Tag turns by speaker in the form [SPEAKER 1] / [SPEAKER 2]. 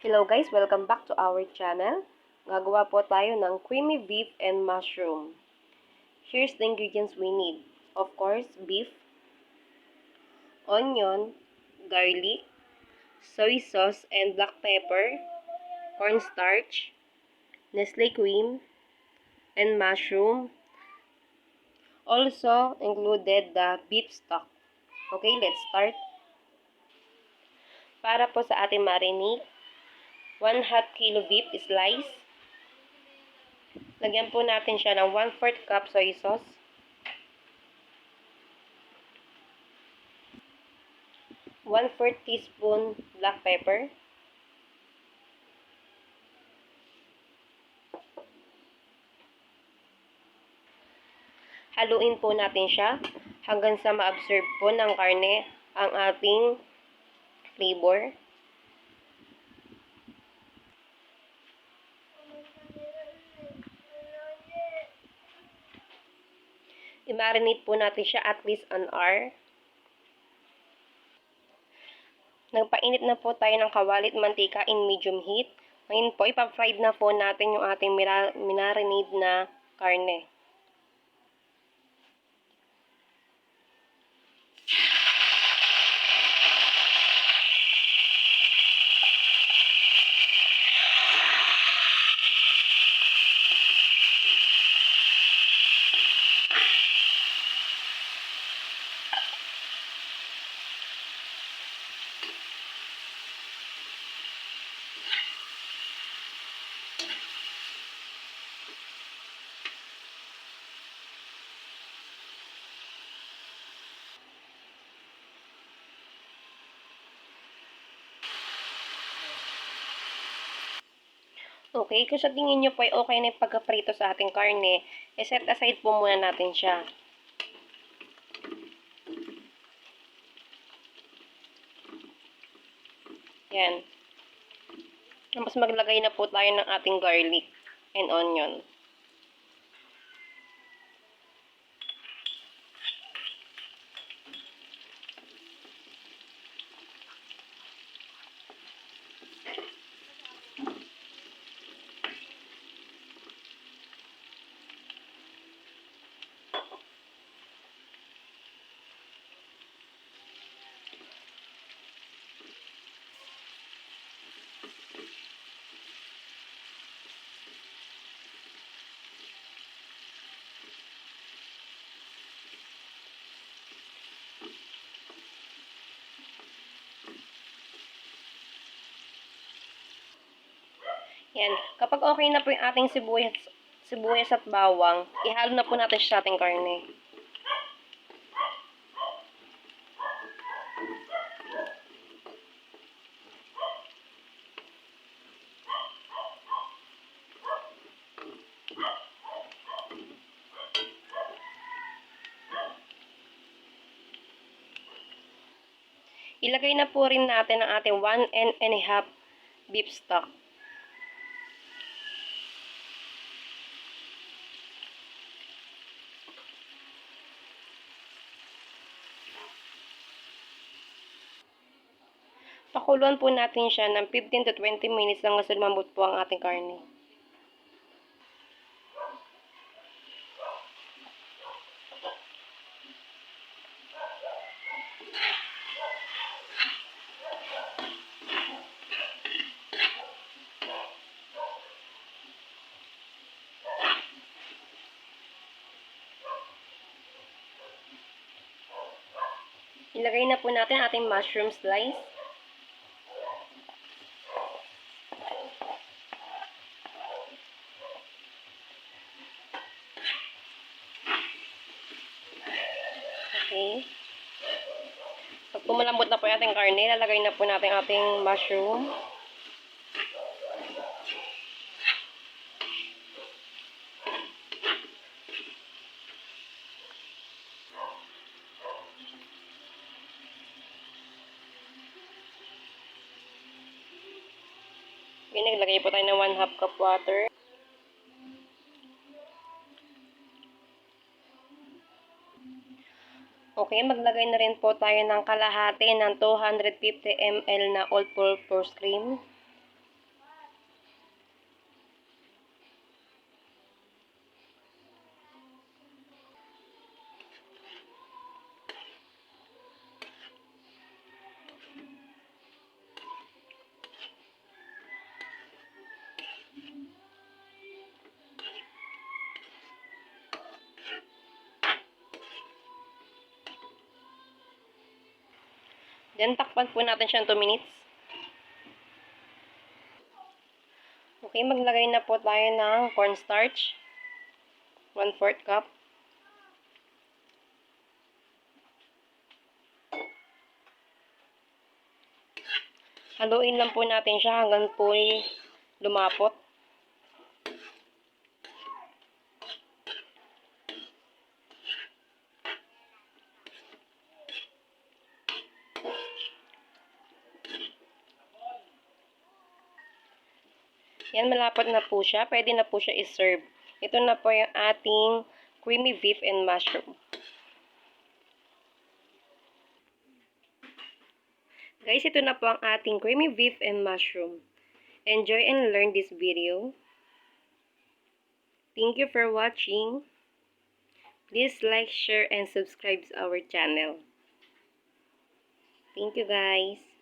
[SPEAKER 1] Hello guys, welcome back to our channel. Gagawa po tayo ng creamy beef and mushroom. Here's the ingredients we need. Of course, beef, onion, garlic, soy sauce and black pepper, cornstarch, Nestle cream, and mushroom. Also included the beef stock. Okay, let's start. Para po sa ating marinade, 1/2 kilo beef slice. Lagyan po natin siya ng 1/4 cup soy sauce, 1/4 teaspoon black pepper, haluin po natin siya hanggang sa ma-absorb po ng karne ang ating flavor. I-marinate po natin siya at least an hour. Nagpainit na po tayo ng kawali at mantika in medium heat. Ngayon po, ipa-fried na po natin yung ating minarinade na karne. Okay, kung sa tingin nyo po ay okay na yung pagkaprito sa ating karne, set aside po muna natin siya. Yan. Tapos maglagay na po tayo ng ating garlic and onion. Yan. Kapag okay na po yung ating sibuyas at bawang, ihalo na po natin siya sa ating karne. Ilagay na po rin natin ang ating 1 1/2 beef stock. Pakuluan po natin siya ng 15 to 20 minutes lang hanggang lumambot po ang ating karne. Ilagay na po natin ating mushroom slice. Okay. Pag pumalambot na po yung ating karne, lalagay na po natin ating mushroom. Okay, naglagay po tayo ng 1/2 cup water. Okay, maglagay na rin po tayo ng kalahati ng 250 ml na all-purpose cream. Then, takpan po natin siya ng 2 minutes. Okay, maglagay na po tayo ng cornstarch. 1/4 cup. Haluin lang po natin siya hanggang po lumapot. Yan, malapot na po siya. Pwede na po siya i-serve. Ito na po yung ating creamy beef and mushroom. Guys, ito na po ang ating creamy beef and mushroom. Enjoy and learn this video. Thank you for watching. Please like, share, and subscribe to our channel. Thank you guys.